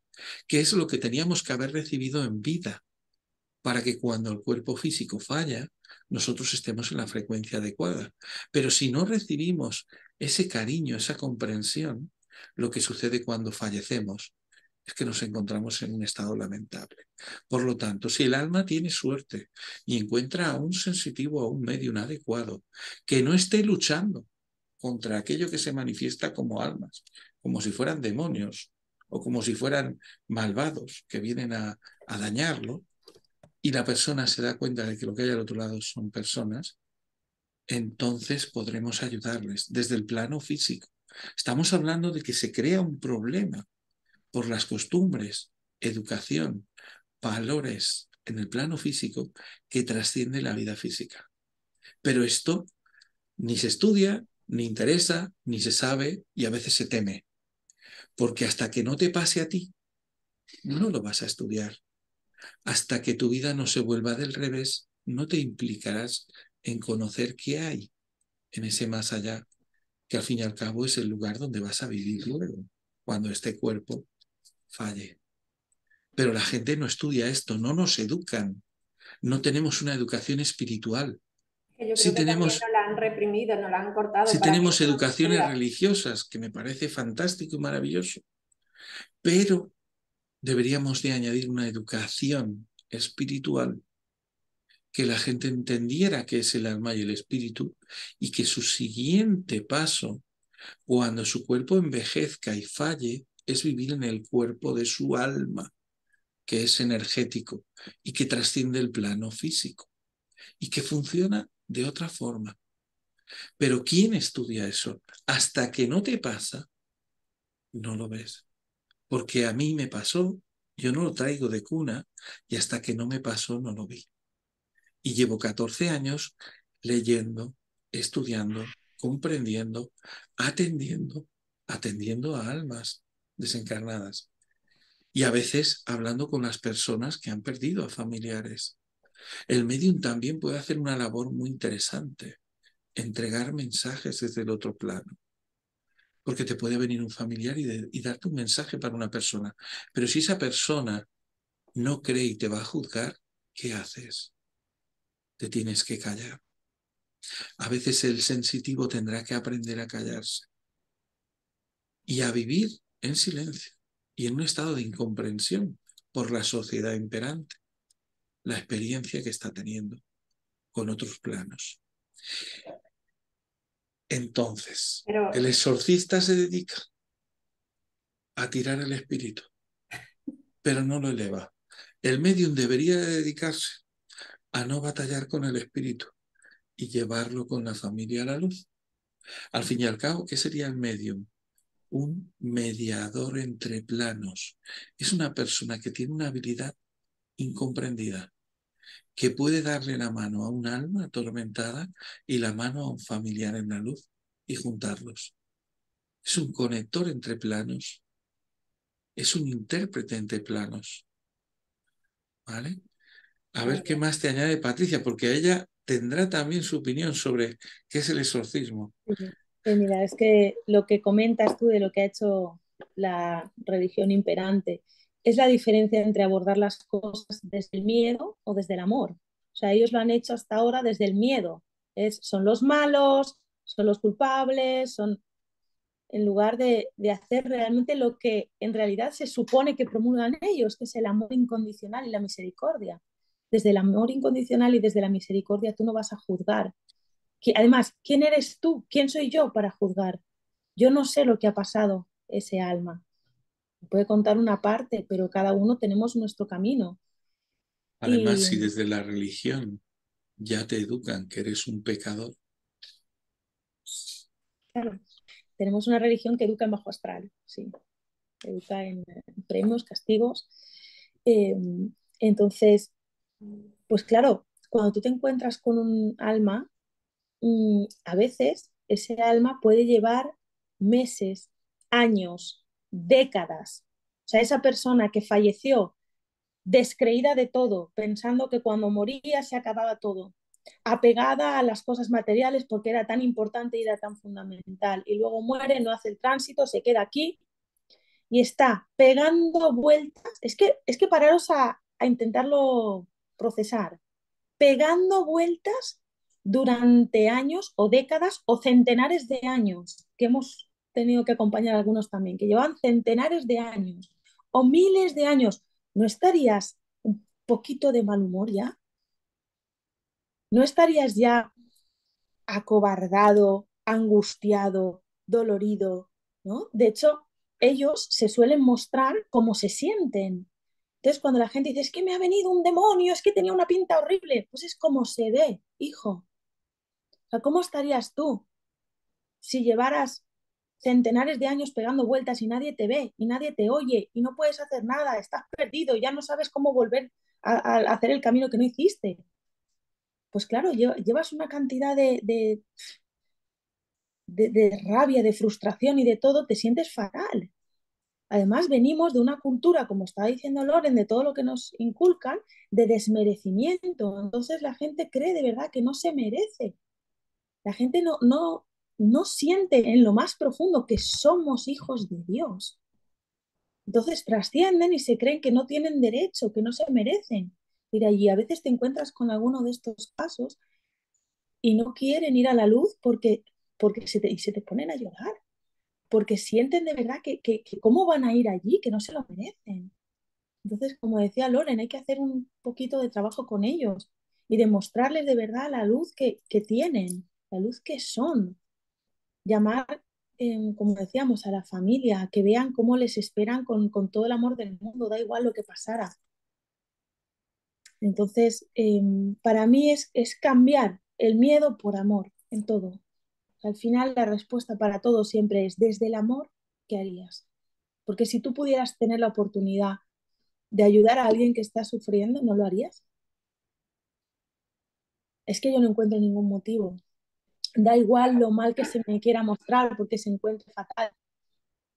que es lo que teníamos que haber recibido en vida, para que cuando el cuerpo físico falla, nosotros estemos en la frecuencia adecuada. Pero si no recibimos ese cariño, esa comprensión, lo que sucede cuando fallecemos es que nos encontramos en un estado lamentable. Por lo tanto, si el alma tiene suerte y encuentra a un sensitivo, a un medium adecuado, que no esté luchando contra aquello que se manifiesta como almas, como si fueran demonios o como si fueran malvados que vienen a dañarlo, y la persona se da cuenta de que lo que hay al otro lado son personas, entonces podremos ayudarles desde el plano físico. Estamos hablando de que se crea un problema por las costumbres, educación, valores en el plano físico que trasciende la vida física. Pero esto ni se estudia, ni interesa, ni se sabe y a veces se teme. Porque hasta que no te pase a ti, no lo vas a estudiar. Hasta que tu vida no se vuelva del revés, no te implicarás en conocer qué hay en ese más allá, que al fin y al cabo es el lugar donde vas a vivir luego, cuando este cuerpo falle. Pero la gente no estudia esto, no nos educan, no tenemos una educación espiritual. Que yo Sí creo que también tenemos, nos la han reprimido, nos la han cortado sí para que tenemos eso no educaciones suceda. religiosas, que me parece fantástico y maravilloso, pero deberíamos de añadir una educación espiritual, que la gente entendiera qué es el alma y el espíritu y que su siguiente paso Cuando su cuerpo envejezca y falle, es vivir en el cuerpo de su alma, que es energético y que trasciende el plano físico y que funciona de otra forma. Pero ¿quién estudia eso? Hasta que no te pasa, no lo ves. Porque a mí me pasó, yo no lo traigo de cuna y hasta que no me pasó no lo vi. Y llevo 14 años leyendo, estudiando, comprendiendo, atendiendo a almas desencarnadas. Y a veces hablando con las personas que han perdido a familiares. El medium también puede hacer una labor muy interesante, entregar mensajes desde el otro plano. Porque te puede venir un familiar y darte un mensaje para una persona. Pero si esa persona no cree y te va a juzgar, ¿qué haces? Te tienes que callar. A veces el sensitivo tendrá que aprender a callarse y a vivir en silencio y en un estado de incomprensión por la sociedad imperante, la experiencia que está teniendo con otros planos. Entonces, Pero el exorcista se dedica a tirar el espíritu, pero no lo eleva. El medium debería dedicarse a no batallar con el espíritu y llevarlo con la familia a la luz. Al fin y al cabo, ¿qué sería el medium? Un mediador entre planos. Es una persona que tiene una habilidad incomprendida, que puede darle la mano a un alma atormentada y la mano a un familiar en la luz y juntarlos. Es un conector entre planos, es un intérprete entre planos. ¿Vale? A ver qué más te añade Patricia, porque ella tendrá también su opinión sobre qué es el exorcismo. Pues mira, es que lo que comentas tú de lo que ha hecho la religión imperante es la diferencia entre abordar las cosas desde el miedo o desde el amor. O sea, ellos lo han hecho hasta ahora desde el miedo. Son los malos, son los culpables, son en lugar de hacer realmente lo que en realidad se supone que promulgan ellos, que es el amor incondicional y la misericordia. Desde el amor incondicional y desde la misericordia tú no vas a juzgar. Además, ¿quién eres tú? ¿Quién soy yo para juzgar? Yo no sé lo que ha pasado ese alma. Me puede contar una parte, pero cada uno tenemos nuestro camino. Además, Y si desde la religión ya te educan que eres un pecador, claro, tenemos una religión que educa en bajo astral, sí, educa en premios, castigos. Eh, entonces, pues claro, cuando tú te encuentras con un alma, a veces ese alma puede llevar meses, años, décadas. O sea, esa persona que falleció descreída de todo, pensando que cuando moría se acababa todo, apegada a las cosas materiales porque era tan importante y era tan fundamental, y luego muere, no hace el tránsito, se queda aquí y está pegando vueltas. Es que pararos a intentarlo procesar, pegando vueltas durante años o décadas o centenares de años, que hemos tenido que acompañar a algunos también, que llevan centenares de años o miles de años. ¿No estarías un poquito de mal humor ya? ¿No estarías ya acobardado, angustiado, dolorido? ¿No? De hecho, ellos se suelen mostrar como se sienten. Entonces, cuando la gente dice, es que me ha venido un demonio, es que tenía una pinta horrible, pues es como se ve, hijo. O sea, ¿cómo estarías tú si llevaras centenares de años pegando vueltas y nadie te ve y nadie te oye y no puedes hacer nada, estás perdido, ya no sabes cómo volver a hacer el camino que no hiciste? Pues claro, llevas una cantidad de rabia, de frustración y de todo, te sientes fatal. Además, venimos de una cultura, como estaba diciendo Loren, de todo lo que nos inculcan, de desmerecimiento. Entonces la gente cree de verdad que no se merece. La gente no siente en lo más profundo que somos hijos de Dios. Entonces trascienden y se creen que no tienen derecho, que no se merecen ir allí. A veces te encuentras con alguno de estos casos y no quieren ir a la luz porque se te ponen a llorar, porque sienten de verdad que cómo van a ir allí, que no se lo merecen. Entonces, como decía Loren, hay que hacer un poquito de trabajo con ellos y demostrarles de verdad la luz que tienen, la luz que son. Llamar como decíamos, a la familia, que vean cómo les esperan con todo el amor del mundo, da igual lo que pasara. Entonces, para mí es cambiar el miedo por amor en todo. Al final, la respuesta para todo siempre es desde el amor, ¿qué harías? Porque si tú pudieras tener la oportunidad de ayudar a alguien que está sufriendo, ¿no lo harías? Es que yo no encuentro ningún motivo. Da igual lo mal que se me quiera mostrar porque se encuentre fatal.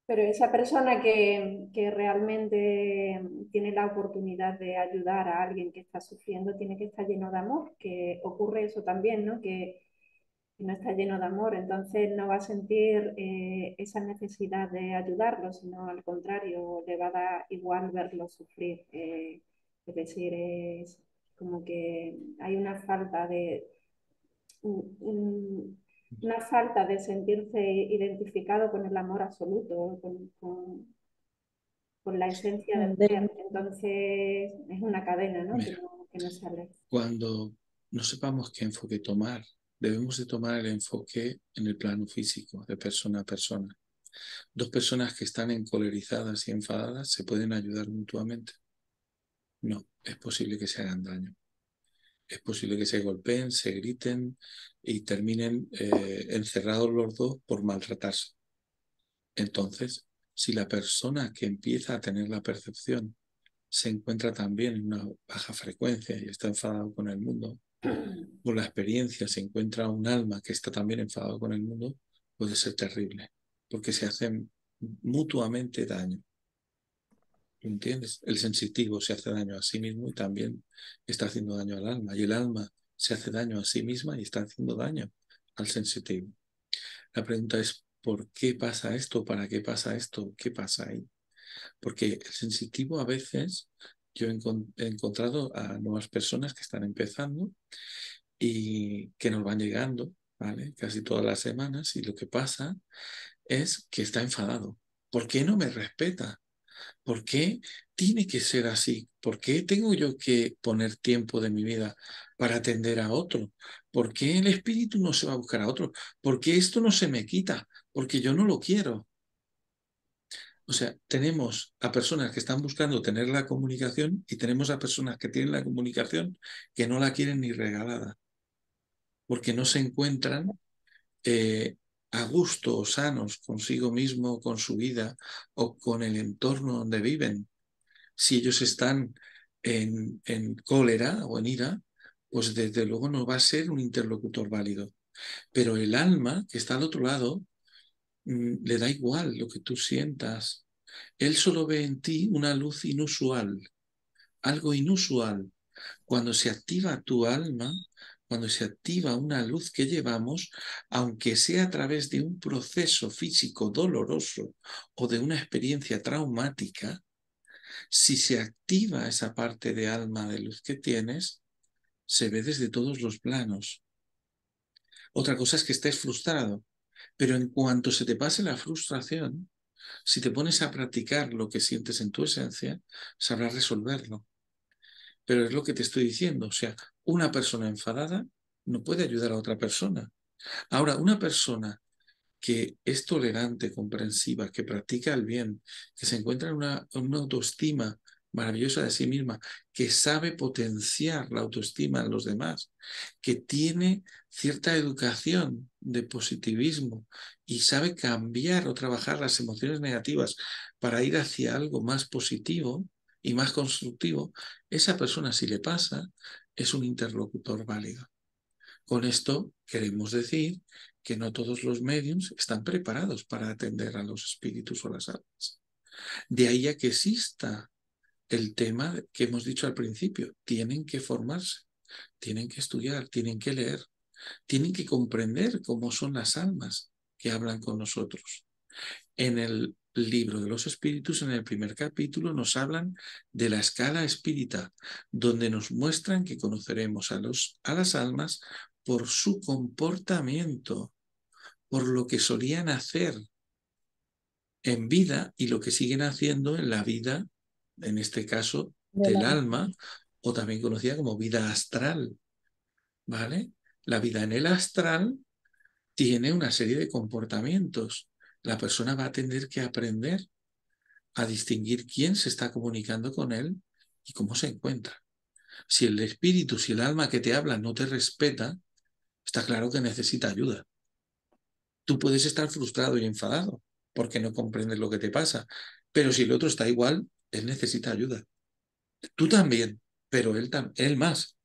Pero esa persona que realmente tiene la oportunidad de ayudar a alguien que está sufriendo tiene que estar lleno de amor, que ocurre eso también, ¿no? Que no está lleno de amor, entonces no va a sentir esa necesidad de ayudarlo, sino al contrario, le va a dar igual verlo sufrir. Es decir, es como que hay una falta de una falta de sentirse identificado con el amor absoluto, con la esencia del ser. Entonces es una cadena, ¿no? Mira, Que no sale. cuando no sepamos qué enfoque tomar, debemos de tomar el enfoque en el plano físico, de persona a persona. Dos personas que están encolerizadas y enfadadas se pueden ayudar mutuamente. No, es posible que se hagan daño. Es posible que se golpeen, se griten y terminen encerrados los dos por maltratarse. Entonces, si la persona que empieza a tener la percepción se encuentra también en una baja frecuencia y está enfadado con el mundo, por la experiencia se encuentra un alma que está también enfadado con el mundo, puede ser terrible, porque se hacen mutuamente daño. ¿Entiendes? El sensitivo se hace daño a sí mismo y también está haciendo daño al alma. Y el alma se hace daño a sí misma y está haciendo daño al sensitivo. La pregunta es, ¿por qué pasa esto? ¿Para qué pasa esto? ¿Qué pasa ahí? Porque el sensitivo a veces, yo he encontrado a nuevas personas que están empezando y que nos van llegando, ¿vale? Casi todas las semanas y lo que pasa es que está enfadado. ¿Por qué no me respeta? ¿Por qué tiene que ser así? ¿Por qué tengo yo que poner tiempo de mi vida para atender a otro? ¿Por qué el espíritu no se va a buscar a otro? ¿Por qué esto no se me quita? Porque yo no lo quiero. O sea, tenemos a personas que están buscando tener la comunicación y tenemos a personas que tienen la comunicación que no la quieren ni regalada, porque no se encuentran a gusto o sanos consigo mismo, con su vida o con el entorno donde viven. Si ellos están en cólera o en ira, pues desde luego no va a ser un interlocutor válido. Pero el alma que está al otro lado, le da igual lo que tú sientas. Él solo ve en ti una luz inusual, algo inusual. Cuando se activa tu alma, cuando se activa una luz que llevamos, aunque sea a través de un proceso físico doloroso o de una experiencia traumática, si se activa esa parte de alma de luz que tienes, se ve desde todos los planos. Otra cosa es que estés frustrado, pero en cuanto se te pase la frustración, si te pones a practicar lo que sientes en tu esencia, sabrás resolverlo. Pero es lo que te estoy diciendo, o sea, una persona enfadada no puede ayudar a otra persona. Ahora, una persona que es tolerante, comprensiva, que practica el bien, que se encuentra en una autoestima maravillosa de sí misma, que sabe potenciar la autoestima en los demás, que tiene cierta educación de positivismo y sabe cambiar o trabajar las emociones negativas para ir hacia algo más positivo y más constructivo, esa persona, si le pasa, es un interlocutor válido. Con esto queremos decir que no todos los mediums están preparados para atender a los espíritus o las almas. De ahí a que exista el tema que hemos dicho al principio. Tienen que formarse, tienen que estudiar, tienen que leer, tienen que comprender cómo son las almas que hablan con nosotros. En el libro de los espíritus, en el primer capítulo, nos hablan de la escala espírita, donde nos muestran que conoceremos a las almas por su comportamiento, por lo que solían hacer en vida y lo que siguen haciendo en la vida, en este caso, del alma, o también conocida como vida astral, ¿vale? La vida en el astral tiene una serie de comportamientos. la persona va a tener que aprender a distinguir quién se está comunicando con él y cómo se encuentra. Si el espíritu, si el alma que te habla no te respeta, está claro que necesita ayuda. Tú puedes estar frustrado y enfadado porque no comprendes lo que te pasa, pero si el otro está igual, él necesita ayuda. Tú también, pero él más.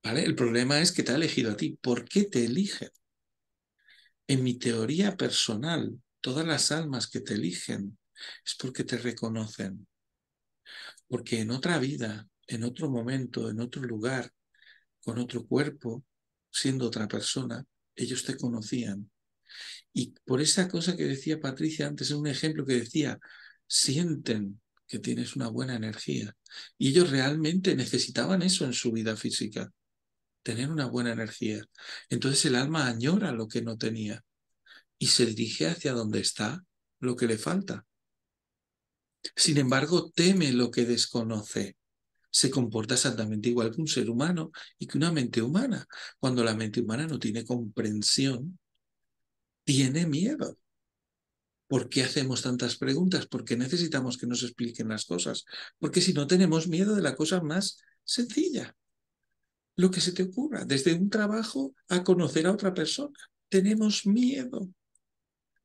¿Vale? El problema es que te ha elegido a ti. ¿Por qué te elige? En mi teoría personal, todas las almas que te eligen es porque te reconocen, porque en otra vida, en otro momento, en otro lugar, con otro cuerpo, siendo otra persona, ellos te conocían. Y por esa cosa que decía Patricia antes, es un ejemplo que decía, sienten que tienes una buena energía. Y ellos realmente necesitaban eso en su vida física, tener una buena energía. Entonces el alma añora lo que no tenía y se dirige hacia donde está lo que le falta. Sin embargo, teme lo que desconoce. Se comporta exactamente igual que un ser humano y que una mente humana. Cuando la mente humana no tiene comprensión, tiene miedo. ¿Por qué hacemos tantas preguntas? ¿Por qué necesitamos que nos expliquen las cosas? Porque si no tenemos miedo de la cosa más sencilla, lo que se te ocurra, desde un trabajo a conocer a otra persona. Tenemos miedo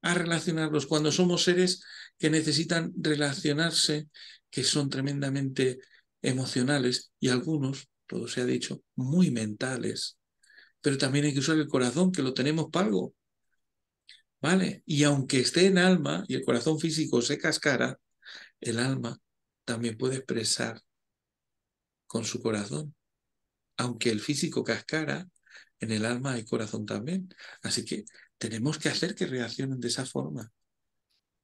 a relacionarnos cuando somos seres que necesitan relacionarse, que son tremendamente emocionales y algunos, todo se ha dicho, muy mentales. Pero también hay que usar el corazón, que lo tenemos para algo, ¿vale? Y aunque esté en alma y el corazón físico se cascara, el alma también puede expresar con su corazón. Aunque el físico cascara, en el alma hay corazón también. Así que tenemos que hacer que reaccionen de esa forma,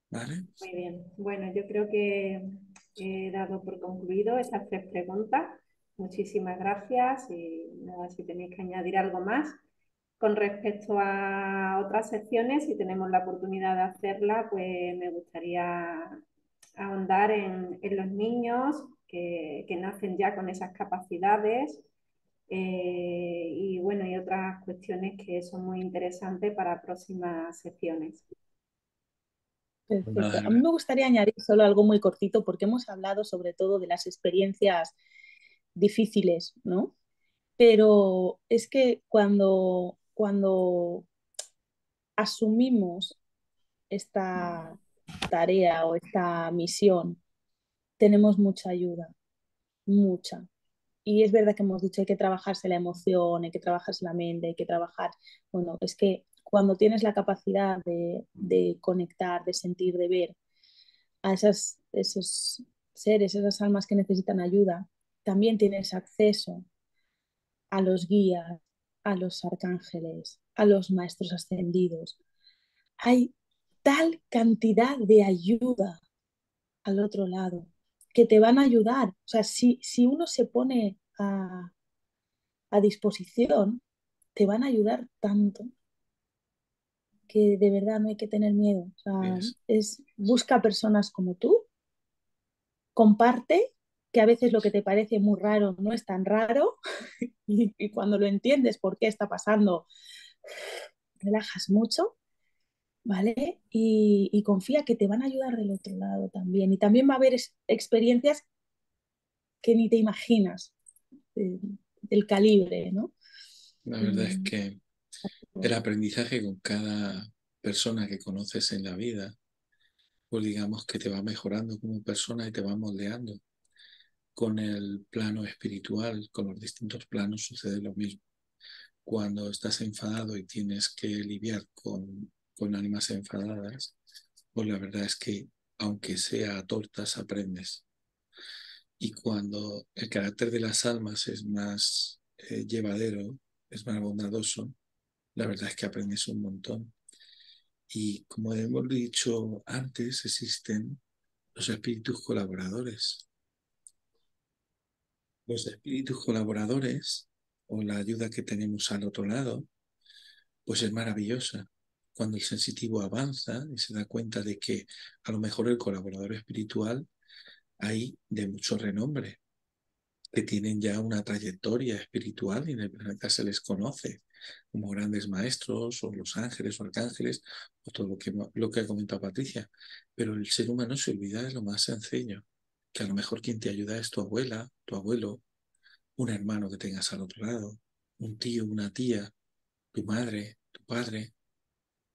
¿vale? Muy bien. Bueno, yo creo que he dado por concluido estas 3 preguntas. Muchísimas gracias y nada, si tenéis que añadir algo más. Con respecto a otras secciones, si tenemos la oportunidad de hacerla, pues me gustaría ahondar en los niños que nacen ya con esas capacidades y bueno, y otras cuestiones que son muy interesantes para próximas secciones. Perfecto. A mí Nada, me gustaría añadir solo algo muy cortito porque hemos hablado sobre todo de las experiencias difíciles, ¿no? Pero es que cuando asumimos esta tarea o esta misión, tenemos mucha ayuda, mucha. Y es verdad que hemos dicho hay que trabajarse la emoción, hay que trabajarse la mente, hay que trabajar. Bueno, es que cuando tienes la capacidad de conectar, de sentir, de ver a esos seres, esas almas que necesitan ayuda, también tienes acceso a los guías, a los arcángeles, a los maestros ascendidos. Hay tal cantidad de ayuda al otro lado que te van a ayudar. O sea, si uno se pone a disposición, te van a ayudar tanto que de verdad no hay que tener miedo. O sea, es, busca personas como tú, comparte, que a veces lo que te parece muy raro no es tan raro y cuando lo entiendes por qué está pasando, relajas mucho, ¿vale? Y confía que te van a ayudar del otro lado también. Y también va a haber experiencias que ni te imaginas del calibre, ¿no? la verdad es Mm, que el aprendizaje con cada persona que conoces en la vida, pues digamos que te va mejorando como persona y te va moldeando. Con el plano espiritual, con los distintos planos sucede lo mismo. Cuando estás enfadado y tienes que lidiar con almas enfadadas, pues la verdad es que aunque sea a tortas, aprendes. Y cuando el carácter de las almas es más llevadero, es más bondadoso, la verdad es que aprendes un montón. Y como hemos dicho antes, existen los espíritus colaboradores. Los espíritus colaboradores o la ayuda que tenemos al otro lado, pues es maravillosa. Cuando el sensitivo avanza y se da cuenta de que a lo mejor el colaborador espiritual hay de mucho renombre, que tienen ya una trayectoria espiritual y en el planeta se les conoce. como grandes maestros, o los ángeles o arcángeles, o todo lo que ha comentado Patricia. Pero el ser humano se olvida de lo más sencillo, que a lo mejor quien te ayuda es tu abuela, tu abuelo, un hermano que tengas al otro lado, un tío, una tía, tu madre, tu padre.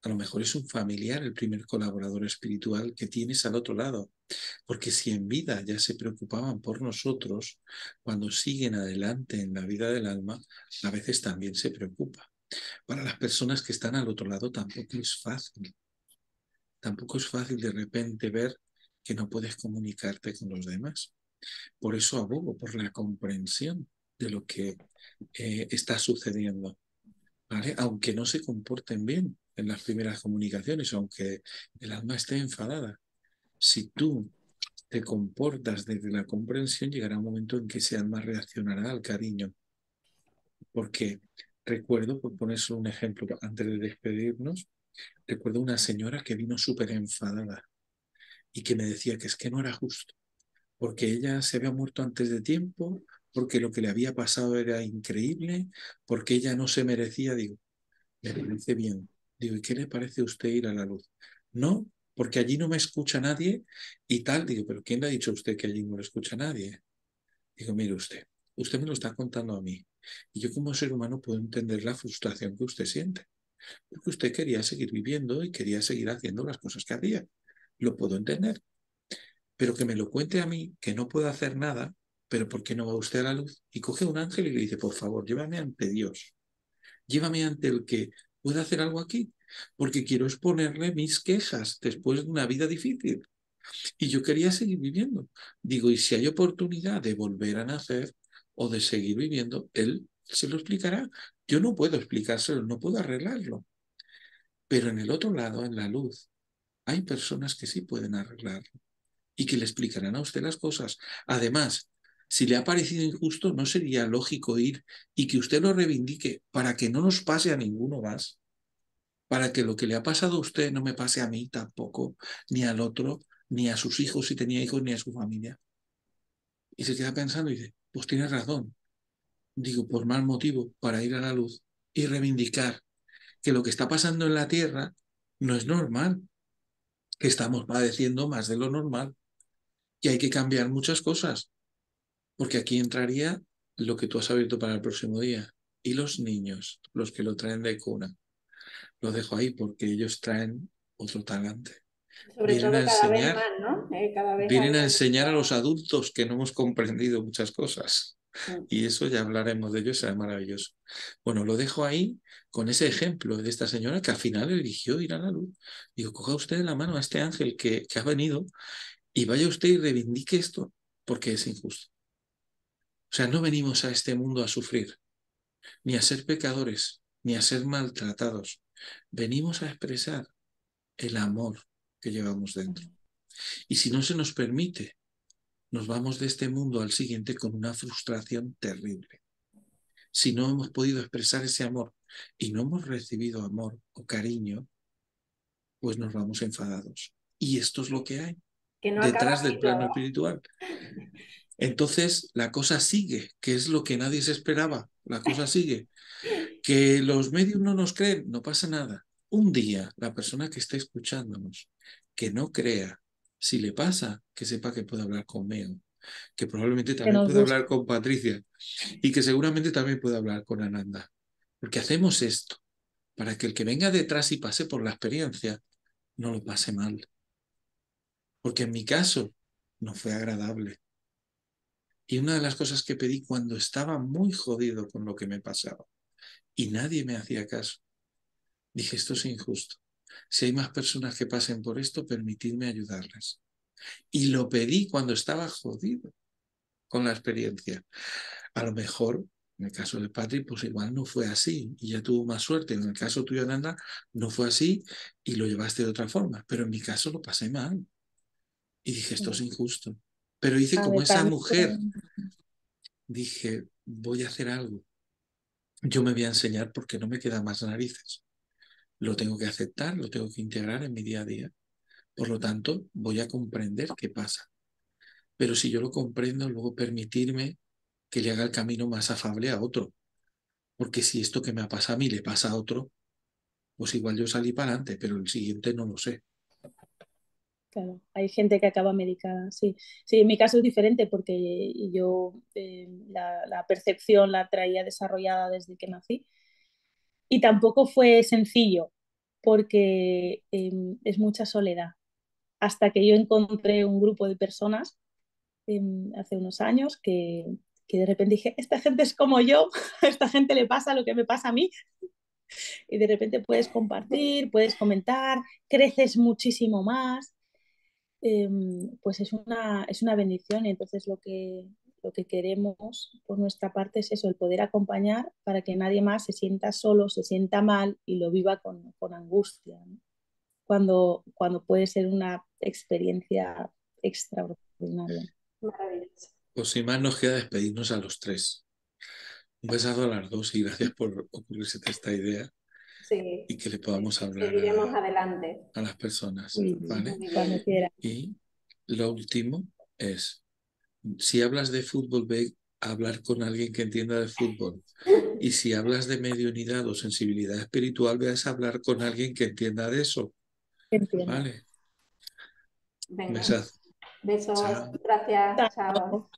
A lo mejor es un familiar el primer colaborador espiritual que tienes al otro lado. Porque si en vida ya se preocupaban por nosotros, cuando siguen adelante en la vida del alma, a veces también se preocupa. Para las personas que están al otro lado tampoco es fácil. Tampoco es fácil de repente ver que no puedes comunicarte con los demás. Por eso abogo por la comprensión de lo que está sucediendo, ¿vale? Aunque no se comporten bien en las primeras comunicaciones, aunque el alma esté enfadada. Si tú te comportas desde la comprensión, llegará un momento en que ese alma reaccionará al cariño. Porque recuerdo, por poner solo un ejemplo, antes de despedirnos, recuerdo una señora que vino súper enfadada y que me decía que es que no era justo, porque ella se había muerto antes de tiempo, porque lo que le había pasado era increíble, porque ella no se merecía. Digo, me parece bien. Digo, ¿y qué le parece a usted ir a la luz? No, porque allí no me escucha nadie y tal. Digo, pero ¿quién le ha dicho a usted que allí no le escucha nadie? Digo, mire usted me lo está contando a mí. Y yo como ser humano puedo entender la frustración que usted siente. Porque usted quería seguir viviendo y quería seguir haciendo las cosas que hacía. Lo puedo entender. Pero que me lo cuente a mí, que no puedo hacer nada, pero ¿por qué no va usted a la luz? Y coge un ángel y le dice, por favor, llévame ante Dios. Llévame ante el que pueda hacer algo aquí. Porque quiero exponerle mis quejas después de una vida difícil. Y yo quería seguir viviendo. Digo, y si hay oportunidad de volver a nacer o de seguir viviendo, él se lo explicará. Yo no puedo explicárselo, no puedo arreglarlo. Pero en el otro lado, en la luz, hay personas que sí pueden arreglarlo y que le explicarán a usted las cosas. Además, si le ha parecido injusto, ¿no sería lógico ir y que usted lo reivindique para que no nos pase a ninguno más? Para que lo que le ha pasado a usted no me pase a mí tampoco, ni al otro, ni a sus hijos si tenía hijos, ni a su familia. Y se queda pensando y dice, pues tienes razón. Digo, por mal motivo, para ir a la luz y reivindicar que lo que está pasando en la Tierra no es normal, que estamos padeciendo más de lo normal y hay que cambiar muchas cosas, porque aquí entraría lo que tú has abierto para el próximo día. Y los niños, los que lo traen de cuna, lo dejo ahí porque ellos traen otro talante. Sobre Vienen a todo cada vez enseñar, más, ¿no? Cada vez hay vienen a menos. enseñar a los adultos que no hemos comprendido muchas cosas. Mm. Y eso ya hablaremos de ello, será maravilloso. Bueno, lo dejo ahí con ese ejemplo de esta señora que al final eligió ir a la luz. Digo, coja usted la mano a este ángel que ha venido y vaya usted y reivindique esto, porque es injusto. O sea, no venimos a este mundo a sufrir, ni a ser pecadores, ni a ser maltratados. Venimos a expresar el amor que llevamos dentro. Y si no se nos permite, nos vamos de este mundo al siguiente con una frustración terrible. Si no hemos podido expresar ese amor y no hemos recibido amor o cariño, pues nos vamos enfadados. Y esto es lo que hay Que no acaba detrás del plano ciclo. espiritual. Entonces la cosa sigue, que es lo que nadie se esperaba. La cosa sigue. Que los medios no nos creen, no pasa nada. Un día, la persona que esté escuchándonos, que no crea, si le pasa, que sepa que puede hablar conmigo, que probablemente Que también nos puede busque. hablar con Patricia y que seguramente también puede hablar con Ananda. Porque hacemos esto para que el que venga detrás y pase por la experiencia no lo pase mal. Porque en mi caso no fue agradable. Y una de las cosas que pedí cuando estaba muy jodido con lo que me pasaba y nadie me hacía caso, dije, esto es injusto. Si hay más personas que pasen por esto, permitidme ayudarlas. Y lo pedí cuando estaba jodido con la experiencia. A lo mejor, en el caso de Patrick, pues igual no fue así y ya tuvo más suerte. En el caso tuyo, Ananda, no fue así y lo llevaste de otra forma. Pero en mi caso lo pasé mal y dije, esto es injusto. Pero hice A como ver, esa también, mujer. Dije, voy a hacer algo. Yo me voy a enseñar porque no me quedan más narices. Lo tengo que aceptar, lo tengo que integrar en mi día a día. Por lo tanto, voy a comprender qué pasa. Pero si yo lo comprendo, luego permitirme que le haga el camino más afable a otro. porque si esto que me ha pasado a mí le pasa a otro, pues igual yo salí para adelante, pero el siguiente no lo sé. Claro, hay gente que acaba medicada, sí. Sí, en mi caso es diferente porque yo la percepción la traía desarrollada desde que nací y tampoco fue sencillo porque es mucha soledad. Hasta que yo encontré un grupo de personas hace unos años que de repente dije, esta gente es como yo, a esta gente le pasa lo que me pasa a mí y de repente puedes compartir, puedes comentar, creces muchísimo más, pues es una bendición y entonces lo que queremos por nuestra parte es eso, el poder acompañar para que nadie más se sienta solo, se sienta mal y lo viva con angustia, ¿no? Cuando puede ser una experiencia extraordinaria. Maravilloso. Pues sin más nos queda despedirnos a los tres. Un besazo a las dos y gracias por ocurrirse esta idea Sí, y que le sí, podamos sí, hablar seguiremos adelante. a las personas, Muy bien, ¿vale? Muy cuando bien. quiera. Y lo último es, si hablas de fútbol, ve a hablar con alguien que entienda de fútbol. Y si hablas de mediunidad o sensibilidad espiritual, veas a hablar con alguien que entienda de eso, Entiendo. ¿vale? Un Venga, besazo. besos, Chao. gracias, Hasta chao. luego.